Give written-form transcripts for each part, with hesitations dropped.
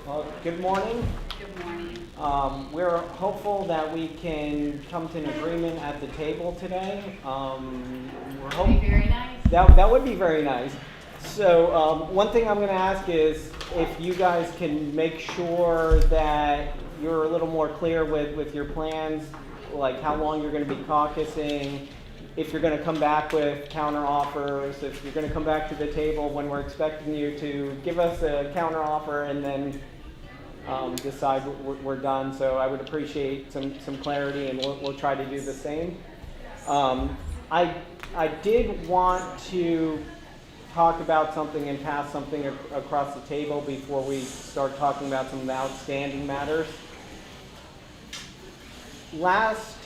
Well, good morning. Good morning. We're hopeful that we can come to an agreement at the table today. That would be very nice. That would be very nice. So one thing I'm going to ask is if you guys can make sure that you're a little more clear with your plans, like how long you're going to be caucusing, if you're going to come back with counter offers, if you're going to come back to the table when we're expecting you to give us a counter offer and then decide we're done. So I would appreciate some clarity, and we'll try to do the same. I did want to talk about something and pass something across the table before we start talking about some of the outstanding matters. Last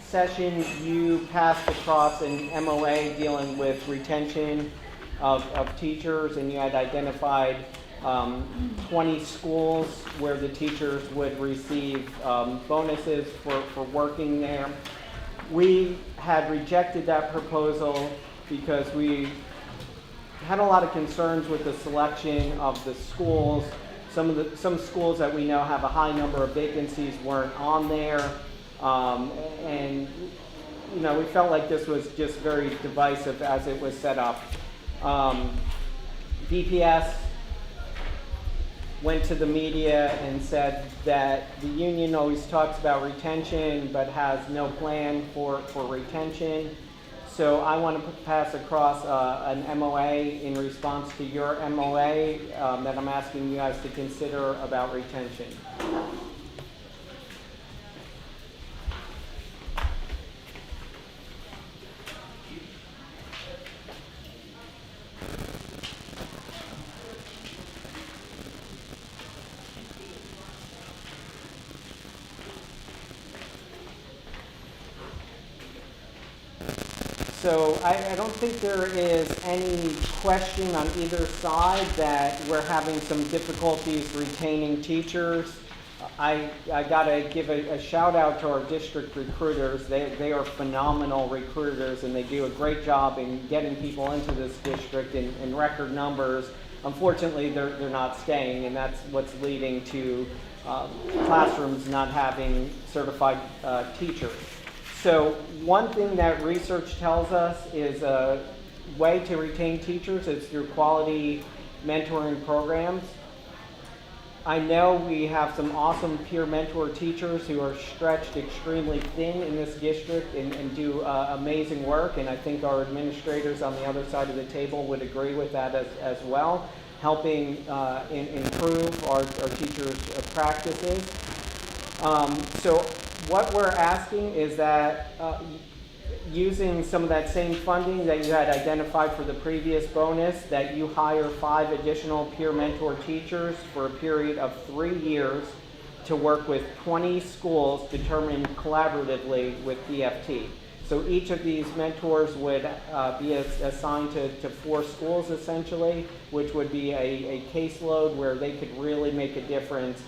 session, you passed across an MOA dealing with retention of teachers, and you had identified 20 schools where the teachers would receive bonuses for working there. We had rejected that proposal because we had a lot of concerns with the selection of the schools. Some schools that we know have a high number of vacancies weren't on there, and we felt like this was just very divisive as it was set up. BPS went to the media and said that the union always talks about retention but has no plan for retention. So I want to pass across an MOA in response to your MOA that I'm asking you guys to consider about retention. So I don't think there is any question on either side that we're having some difficulties retaining teachers. I got to give a shout out to our district recruiters. They are phenomenal recruiters, and they do a great job in getting people into this district in record numbers. Unfortunately, they're not staying, and that's what's leading to classrooms not having certified teachers. So one thing that research tells us is a way to retain teachers is through quality mentoring programs. I know we have some awesome peer mentor teachers who are stretched extremely thin in this district and do amazing work, and I think our administrators on the other side of the table would agree with that as well, helping improve our teachers' practices. So what we're asking is that using some of that same funding that you had identified for the previous bonus, that you hire 5 additional peer mentor teachers for a period of 3 years to work with 20 schools determined collaboratively with BFT. So each of these mentors would be assigned to 4 schools essentially, which would be a caseload where they could really make a difference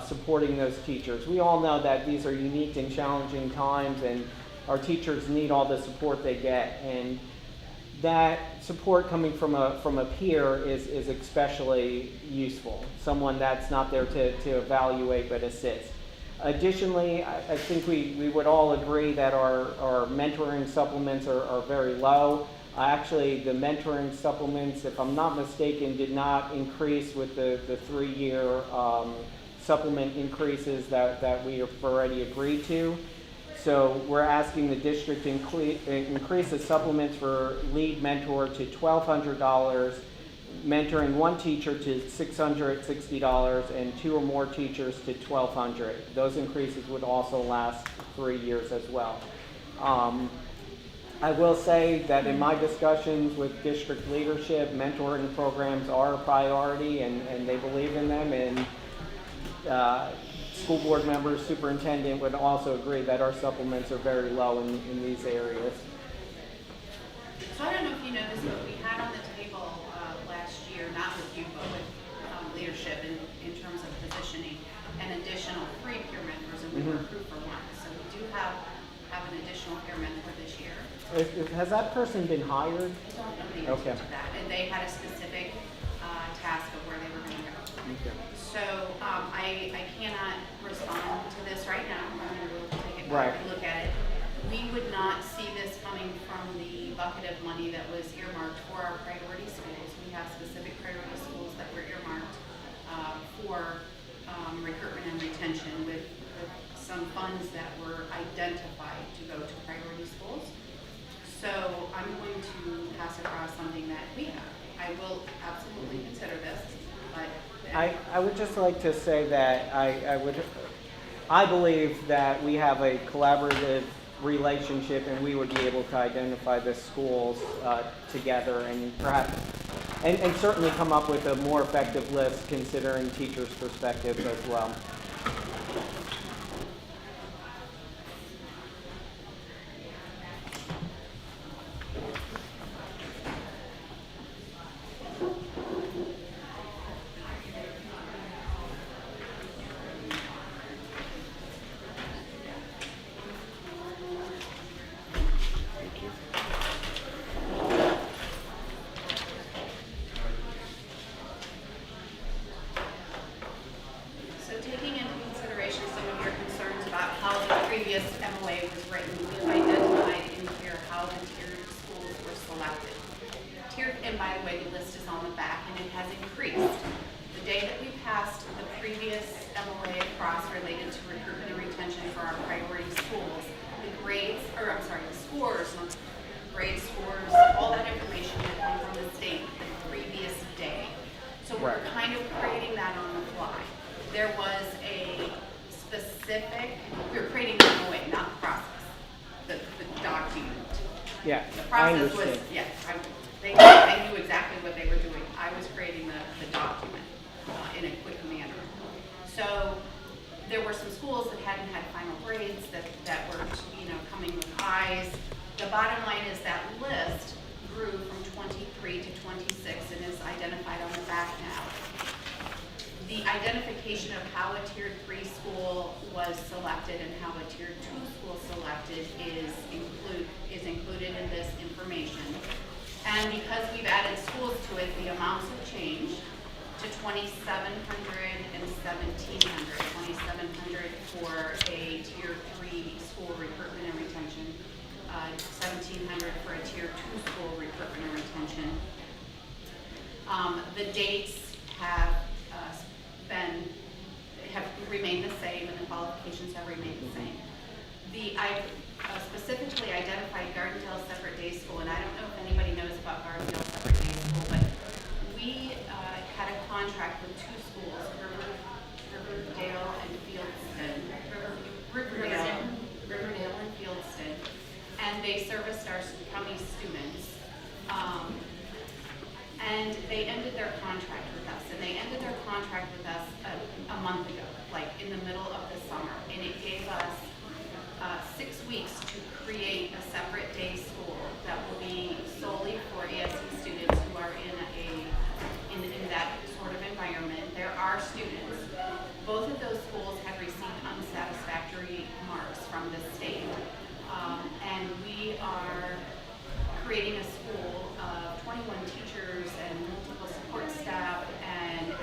supporting those teachers. We all know that these are unique and challenging times, and our teachers need all the support they get, and that support coming from a peer is especially useful, someone that's not there to evaluate but assist. Additionally, I think we would all agree that our mentoring supplements are very low. Actually, the mentoring supplements, if I'm not mistaken, did not increase with the 3-year supplement increases that we have already agreed to. So we're asking the district to increase the supplements for lead mentor to $1,200, mentoring 1 teacher to $660, and 2 or more teachers to $1,200. Those increases would also last 3 years as well. I will say that in my discussions with district leadership, mentoring programs are a priority, and they believe in them, and school board members, superintendent would also agree that our supplements are very low in these areas. So I don't know if you noticed, but we had on the table last year, not with you, but with leadership in terms of positioning, an additional 3 peer mentors, and we were approved for 1. So we do have an additional peer mentor this year. Has that person been hired? I don't know the answer to that. And they had a specific task of where they were going to go. Okay. So I cannot respond to this right now. I'm going to take it Right. back and look at it. We would not see this coming from the bucket of money that was earmarked for our priority schools. We have specific priority schools that were earmarked for recruitment and retention with some funds that were identified to go to priority schools. So I'm going to pass across something that we have. I will absolutely consider this, but I would just like to say that I believe that we have a collaborative relationship and we would be able to identify the schools together and perhaps and certainly come up with a more effective list considering teachers' perspectives as well. so taking into consideration some of your concerns about how the previous MOA was written, we've identified in here how the tiered schools were selected. Tiered, and by the way, the list is on the back and it has increased. The day that we passed the previous MOA across related to recruitment and retention for our priority schools, the grades, or I'm sorry, the scores, grade scores, all that information had come from the state the previous day. So we're Right. kind of creating that on the fly. There was a specific, we were creating the MOA, not the process, the document. Yeah, The I process was, understand. yes, they knew exactly what they were doing. I was creating the document in a quick manner. So there were some schools that hadn't had final grades that were, coming with I's. The bottom line is that list grew from 23 to 26 and is identified on the back now. The identification of how a tier 3 school was selected and how a tier 2 school selected is included in this information. And because we've added schools to it, the amounts have changed to 2,700 and 1,700. 2,700 for a tier 3 school recruitment and retention, 1,700 for a tier 2 school recruitment and retention. The dates have remained the same and the qualifications have remained the same. I specifically identified Gardendale Separate Day School, and I don't know if anybody knows about Gardendale Separate Day School, but we had a contract with two schools, Riverdale and Fieldston. Riverdale and Fieldston, and they serviced our county students. And they ended their contract with us, and they ended their contract with us a month ago, like in the middle of the summer, and it gave us 6 weeks to create a separate day school that will be solely for ASC students who are in that sort of environment. There are students. Both of those schools have received unsatisfactory marks from the state, and we are creating a school of 21 teachers and multiple support staff, and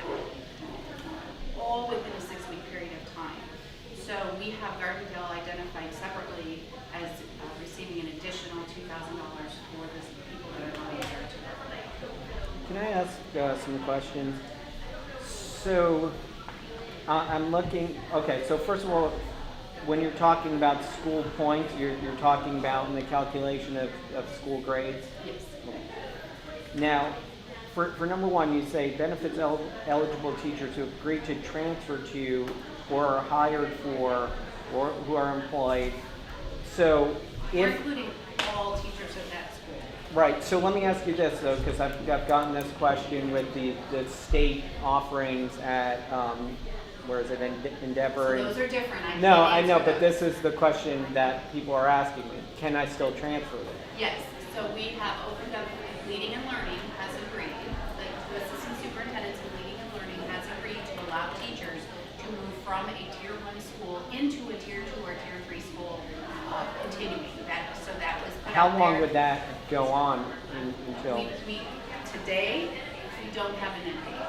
all within a 6-week period of time. So we have Gardendale identified separately as receiving an additional $2,000 for the people that are not there to work. Can I ask some questions? So I'm looking, okay, so first of all, when you're talking about school points, you're talking about in the calculation of school grades? Yes. Now, for number one, you say benefits eligible teachers who agree to transfer to or are hired for or who are employed. So We're if, including all teachers at that school. right, so let me ask you this though, because I've gotten this question with the state offerings at, where is it, Endeavor? So those are different. No, can't I know, answer but those. this is the question that people are asking me. Can I still transfer them? Yes, so we have opened up, Leading and Learning has agreed, the assistant superintendents in Leading and Learning has agreed to allow teachers to move from a tier 1 school into a tier 2 or tier 3 school, continuing. So that was put How out long there. would that go on until? Today, we don't have an end date.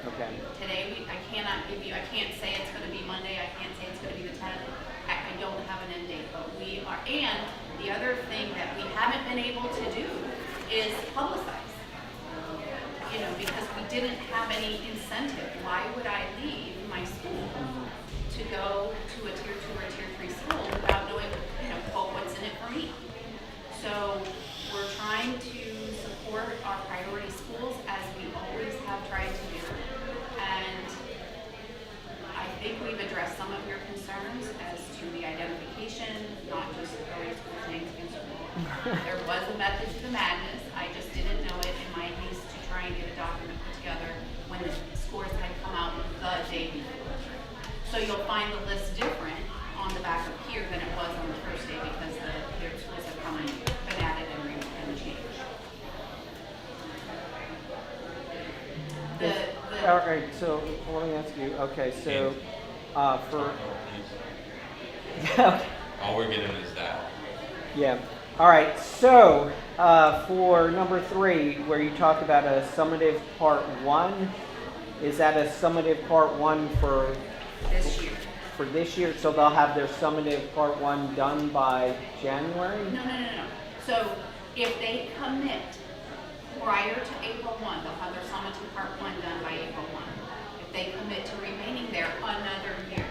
Okay. Today, I cannot cannot give you, I can't say it's gonna be Monday, I can't say it's gonna be the 10th. I don't have an end date, but we are, and the other thing that we haven't been able to do is publicize. You know, because we didn't have any incentive. Why would I leave my school to go to a tier 2 or tier 3 school without knowing, you know, quote, what's in it for me? So we're trying to support our priority schools as we always have tried to do. And I think we've addressed some of your concerns as to the identification, not just throwing schools' names against the wall. There was a method to the madness. I just didn't know it in my haste to try and get a document put together when the scores had come out the day before. So you'll find the list different on the back of here than it was on the first day because their schools have come and been added and changed. All right, so let me ask you, okay, so for, okay. All we're getting is that. Yeah. All right. So for number 3, where you talk about a summative part 1, is that a summative part 1 for This year. for this year? So they'll have their summative part 1 done by January? No. So if they commit prior to April 1, they'll have their summative part 1 done by April 1. If they commit to remaining there another year,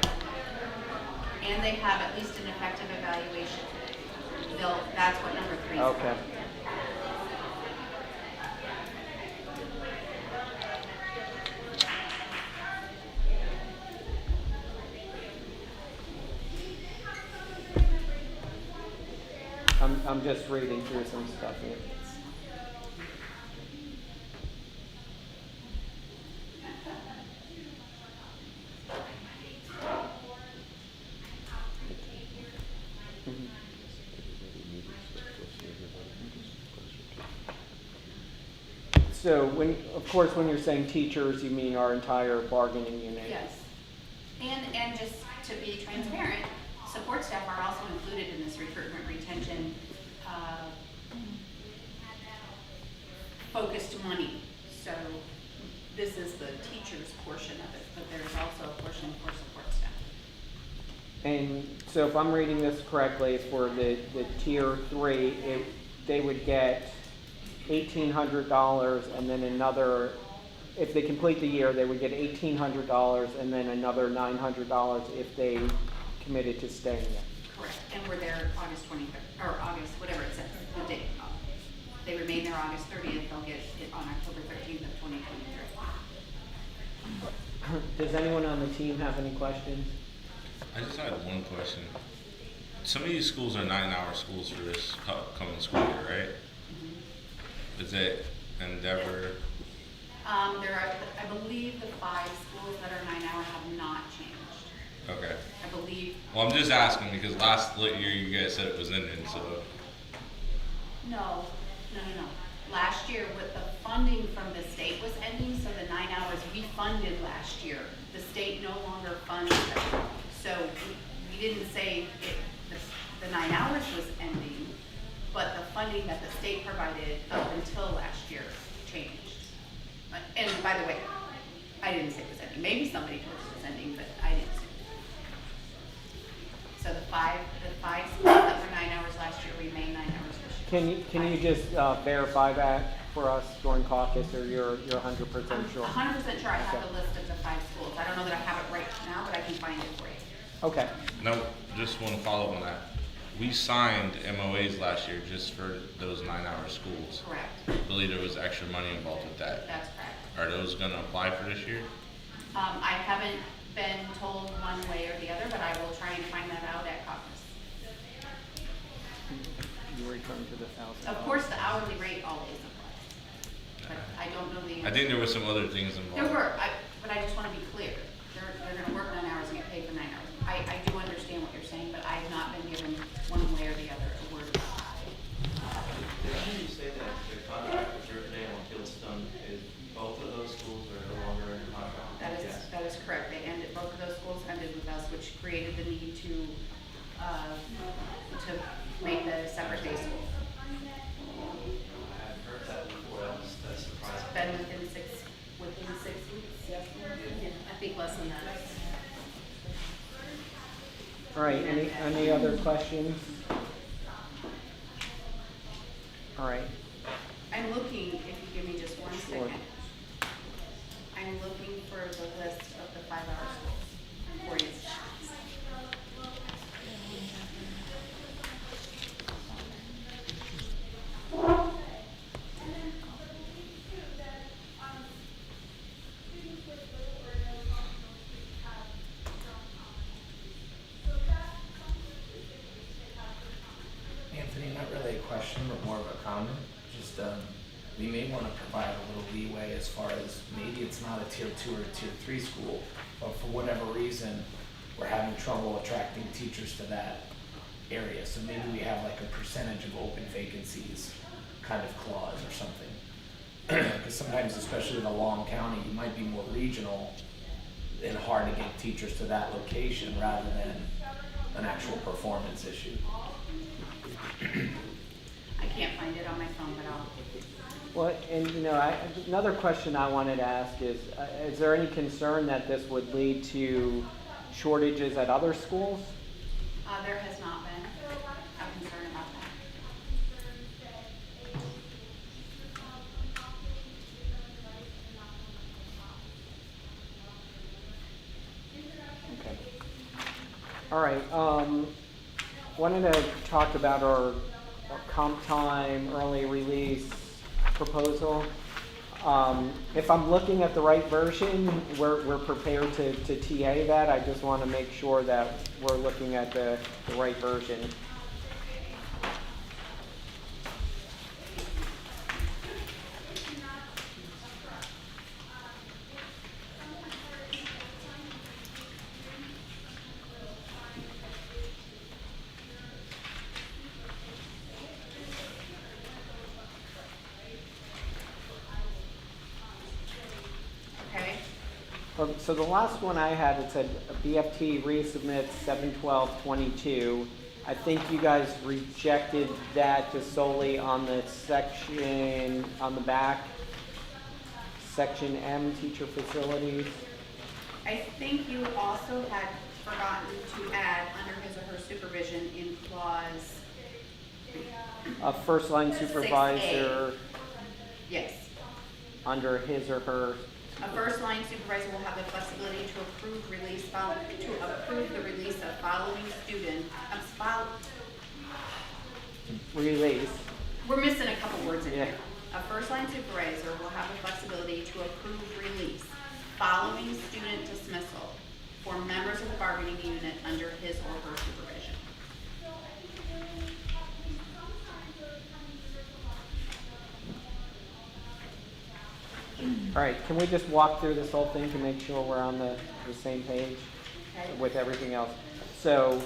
and they have at least an effective evaluation, that's what number 3 is. Okay. I'm just reading through some stuff here. So of course, when you're saying teachers, you mean our entire bargaining unit? Yes. And just to be transparent, support staff are also included in this recruitment retention focused money. So this is the teacher's portion of it, but there's also a portion for support staff. And so if I'm reading this correctly, for the tier 3, they would get $1,800 and then another, if they complete the year, they would get $1,800 and then another $900 if they committed to staying there. Correct. And we're there August 23rd, or August, whatever it says, the date. They remain there August 30th, they'll get it on October 13th of 2023. Does anyone on the team have any questions? I just had one question. Some of these schools are 9-hour schools for this coming school year, right? Mm-hmm. Is it Endeavor? There are, I believe, the 5 schools that are 9-hour have not changed. Okay. I believe. Well, I'm just asking because last year you guys said it was ending, so. No. Last year, with the funding from the state was ending, so the 9 hours we funded last year, the state no longer funds them. So we didn't say the 9 hours was ending, but the funding that the state provided up until last year changed. And by the way, I didn't say it was ending. Maybe somebody told us it was ending, but I didn't say it. So the five schools that were 9 hours last year remain 9 hours this year. Can you just verify that for us during caucus, or you're 100% sure? I'm 100% sure I have the list of the 5 schools. I don't know that I have it right now, but I can find it for you. Okay. No, just want to follow up on that. We signed MOAs last year just for those 9-hour schools. Correct. I believe there was extra money involved with that. That's correct. Are those going to apply for this year? I haven't been told one way or the other, but I will try and find that out at caucus. You return to the house. Of course, the hourly rate always applies, but I don't know the. I think there were some other things involved. There were, but I just want to be clear. They're going to work 9 hours and get paid for 9 hours. I do understand what you're saying, but I have not been given one way or the other a word about it. Didn't you say that the contract with Germany until it's done, is both of those schools are no longer in contract with BPS? That is correct. They ended, both of those schools ended with us, which created the need to make the separate day school. I've heard that before, that's surprising. Been within 6 weeks, yes. I think less All right, any other questions? All right, I'm looking, if you give me just one Sure. second. I'm looking for the list of the 5-hour schools for you. Anthony, not really a question, but more of a comment. Just, we may want to provide a little leeway as far as maybe it's not a tier 2 or tier 3 school, but for whatever reason, we're having trouble attracting teachers to that area. So maybe we have like a percentage of open vacancies kind of clause or something. Because sometimes, especially in a long county, you might be more regional and hard to get teachers to that location rather than an actual performance issue. I can't find it on my phone, but I'll. well, and another question I wanted to ask is there any concern that this would lead to shortages at other schools? There has not been a concern about that. Okay. All right, wanted to talk about our comp time early release proposal. If I'm looking at the right version, we're prepared to TA that. I just want to make sure that we're looking at the right version. Okay? So the last one I had, it said BFT resubmits 7/12/22. I think you guys rejected that just solely on the section, on the back, section M, teacher facilities. I think you also had forgotten to add under his or her supervision in clause, A first line 6A. supervisor yes. under his or her, A first line supervisor will have the flexibility to approve the release of following student, release. we're missing a couple words in Yeah. here. A first line supervisor will have the flexibility to approve release following student dismissal for members of the bargaining unit under his or her supervision. All right, can we just walk through this whole thing to make sure we're on the same page Okay? with everything else? So,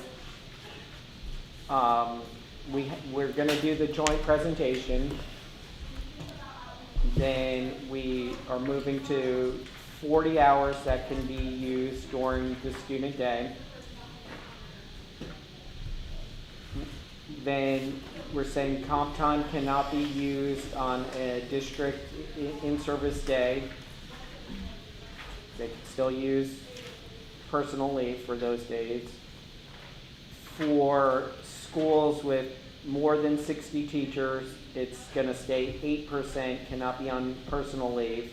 we're gonna do the joint presentation. Then we are moving to 40 hours that can be used during the student day. Then we're saying comp time cannot be used on a district in-service day. They can still use personal leave for those days. For schools with more than 60 teachers, it's gonna stay 8% cannot be on personal leave.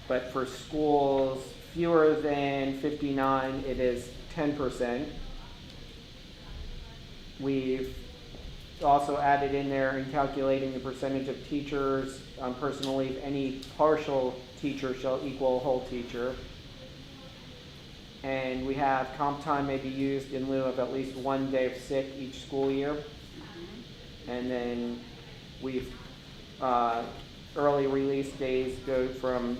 But for schools fewer than 59, it is 10%. We've also added in there in calculating the percentage of teachers on personal leave, any partial teacher shall equal a whole teacher. And we have comp time may be used in lieu of at least one day of sick each school year. And then we've, early release days go from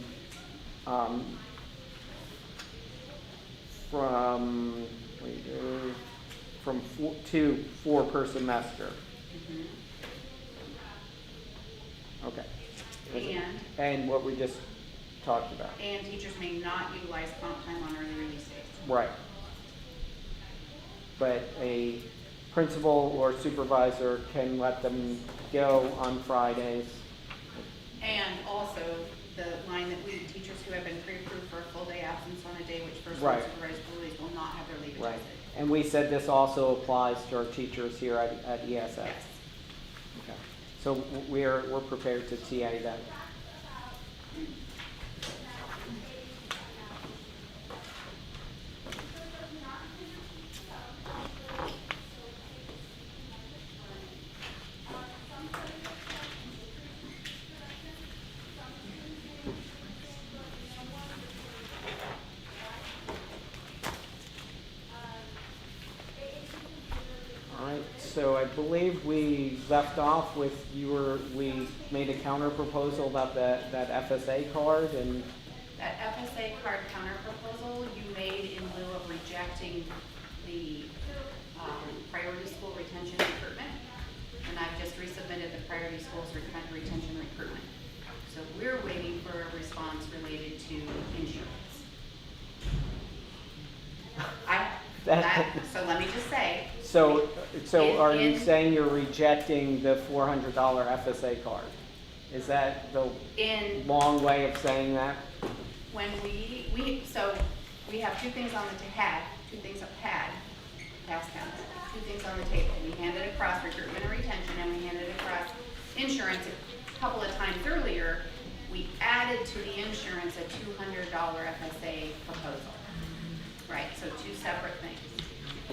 4 per semester. Okay. And what we just talked about. And teachers may not utilize comp time on early release days. Right. But a principal or supervisor can let them go on Fridays. And also, the line that we, teachers who have been pre-approved for a full day absence on a day which first Right. supervised release will not have their leave Right. adjusted. And we said this also applies to our teachers here at ESS. Yes. Okay. So we're prepared to TA that. All right, so I believe we left off with we made a counter proposal about that FSA card, and That FSA card counter proposal you made in lieu of rejecting the priority school retention recruitment. And I've just resubmitted the priority schools retention recruitment. So we're waiting for a response related to insurance. So let me just say. so are you in- saying you're rejecting the $400 FSA card? Is that the In long way of saying that? when we have two things on the two things past tense, two things on the table. We handed across recruitment and retention, and we handed across insurance a couple of times earlier. We added to the insurance a $200 FSA proposal. Right, so two separate things.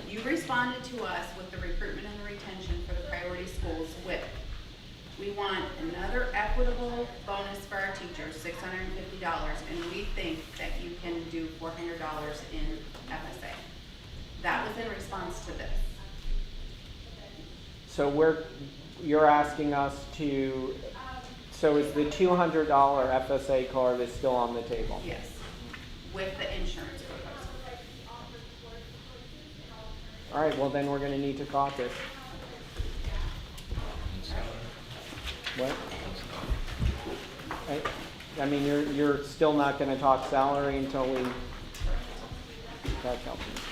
You responded to us with the recruitment and the retention for the priority schools with, we want another equitable bonus for our teachers, $650, and we think that you can do $400 in FSA. That was in response to this. So you're asking us to, so is the $200 FSA card is still on the table? Yes, with the insurance proposal. All right, well then we're gonna need to caucus. And salary. What? And salary. I mean, you're still not gonna talk salary until that helps me.